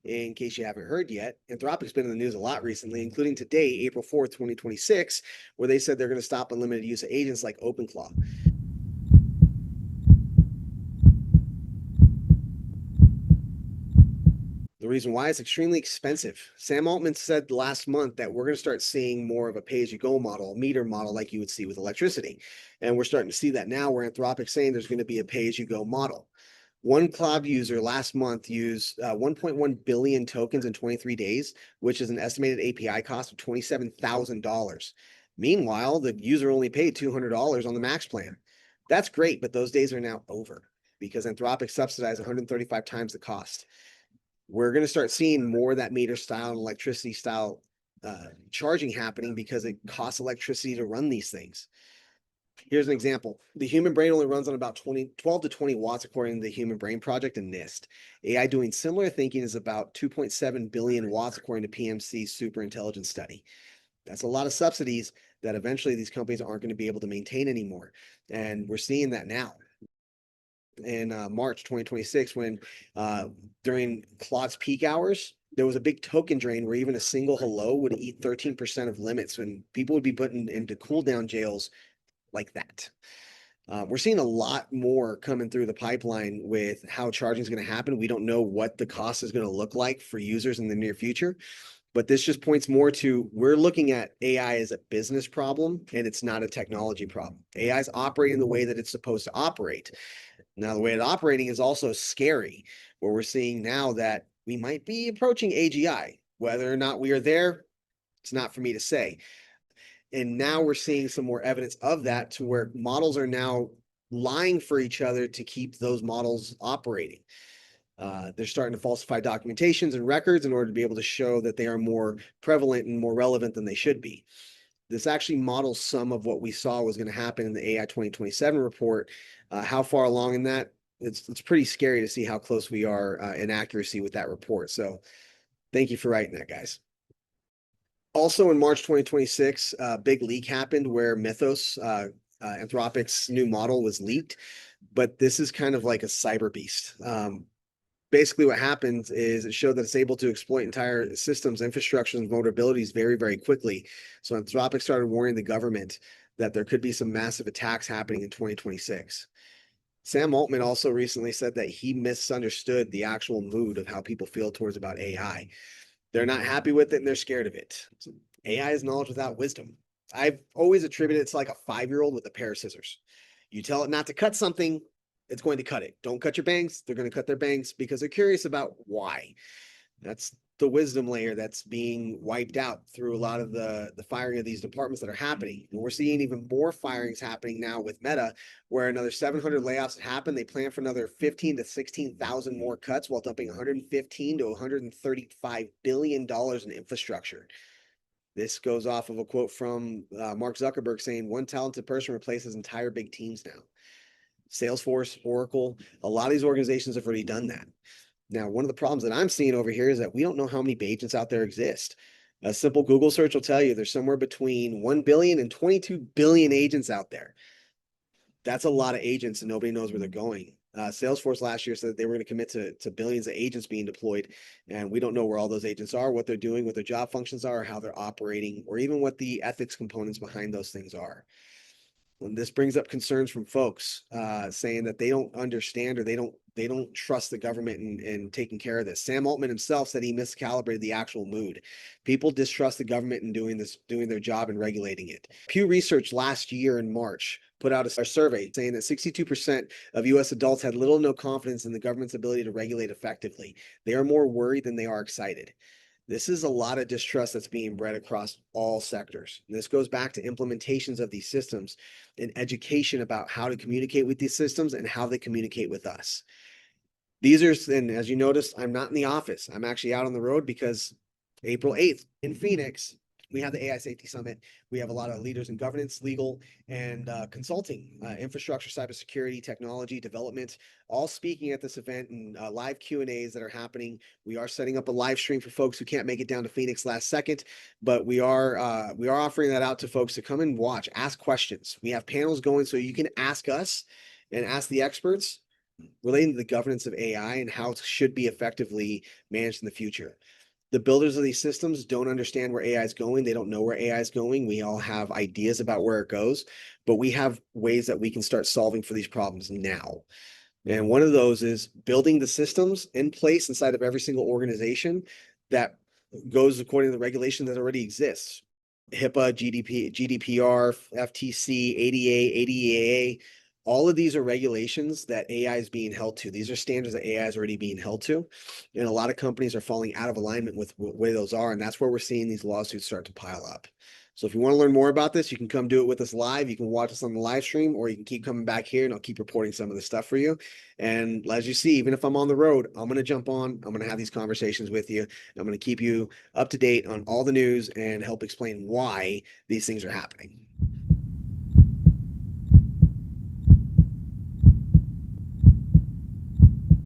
In case you haven't heard yet, Anthropic's been in the news a lot recently, including today, April 4th, 2026, where they said they're going to stop unlimited use of agents like OpenClaw. The reason why it's extremely expensive. Sam Altman said last month that we're going to start seeing more of a pay-as-you-go model, a meter model like you would see with electricity. And we're starting to see that now where Anthropic's saying there's going to be a pay-as-you-go model. One cloud user last month used 1.1 billion tokens in 23 days, which is an estimated API cost of $27,000. Meanwhile, the user only paid $200 on the max plan. That's great, but those days are now over because Anthropic subsidized 135 times the cost. We're going to start seeing more of that meter style and electricity style charging happening because it costs electricity to run these things. Here's an example. The human brain only runs on about 12 to 20 watts, according to the Human Brain Project and NIST. AI doing similar thinking is about 2.7 billion watts, according to PMC's super intelligence study. That's a lot of subsidies that eventually these companies aren't going to be able to maintain anymore. And we're seeing that now. In March 2026, when during Claude's peak hours, there was a big token drain where even a single hello would eat 13% of limits, when people would be put into cooldown jails like that. We're seeing a lot more coming through the pipeline with how charging is going to happen. We don't know what the cost is going to look like for users in the near future, but this just points more to we're looking at AI as a business problem and it's not a technology problem. AI is operating the way that it's supposed to operate. Now, the way it's operating is also scary, where we're seeing now that we might be approaching AGI. Whether or not we are there, it's not for me to say. And now we're seeing some more evidence of that to where models are now lying for each other to keep those models operating. They're starting to falsify documentations and records in order to be able to show that they are more prevalent and more relevant than they should be. This actually models some of what we saw was going to happen in the AI 2027 report. How far along in that? It's pretty scary to see how close we are in accuracy with that report. So thank you for writing that, guys. Also in March 2026, a big leak happened where Mythos, Anthropic's new model, was leaked. But this is kind of like a cyber beast. Basically what happens is it showed that it's able to exploit entire systems, infrastructures, and vulnerabilities very, very quickly. So Anthropic started warning the government that there could be some massive attacks happening in 2026. Sam Altman also recently said that he misunderstood the actual mood of how people feel towards about AI. They're not happy with it and they're scared of it. So AI is knowledge without wisdom. I've always attributed it to like a 5-year-old with a pair of scissors. You tell it not to cut something, it's going to cut it. Don't cut your bangs. They're going to cut their bangs because they're curious about why. That's the wisdom layer that's being wiped out through a lot of the firing of these departments that are happening. And we're seeing even more firings happening now with Meta, where another 700 layoffs happen. They plan for another 15 to 16,000 more cuts while dumping 115 to 135 billion dollars in infrastructure. This goes off of a quote from Mark Zuckerberg saying one talented person replaces entire big teams now. Salesforce, Oracle, a lot of these organizations have already done that. Now, one of the problems that I'm seeing over here is that we don't know how many agents out there exist. A simple Google search will tell you there's somewhere between 1 billion and 22 billion agents out there. That's a lot of agents and nobody knows where they're going. Salesforce last year said that they were going to commit to billions of agents being deployed, and we don't know where all those agents are, what they're doing, what their job functions are, how they're operating, or even what the ethics components behind those things are. And this brings up concerns from folks saying that they don't understand or they don't trust the government in taking care of this. Sam Altman himself said he miscalibrated the actual mood. People distrust the government in doing their job and regulating it. Pew Research last year in March put out a survey saying that 62% of US adults had little to no confidence in the government's ability to regulate effectively. They are more worried than they are excited. This is a lot of distrust that's being bred across all sectors. And this goes back to implementations of these systems and education about how to communicate with these systems and how they communicate with us. These are, and as you noticed, I'm not in the office. I'm actually out on the road because April 8th in Phoenix, we have the AI Safety Summit. We have a lot of leaders in governance, legal, and consulting, infrastructure, cybersecurity, technology, development, all speaking at this event, and live Q&As that are happening. We are setting up a live stream for folks who can't make it down to Phoenix last second, but we are offering that out to folks to come and watch, ask questions. We have panels going so you can ask us and ask the experts relating to the governance of AI and how it should be effectively managed in the future. The builders of these systems don't understand where AI is going. They don't know where AI is going. We all have ideas about where it goes, but we have ways that we can start solving for these problems now. And one of those is building the systems in place inside of every single organization that goes according to the regulation that already exists. HIPAA, GDPR, FTC, ADA, ADEA, all of these are regulations that AI is being held to. These are standards that AI is already being held to. And a lot of companies are falling out of alignment with where those are. And that's where we're seeing these lawsuits start to pile up. So if you want to learn more about this, you can come do it with us live. You can watch us on the live stream, or you can keep coming back here and I'll keep reporting some of the stuff for you. And as you see, even if I'm on the road, I'm going to jump on. I'm going to have these conversations with you. I'm going to keep you up to date on all the news and help explain why these things are happening.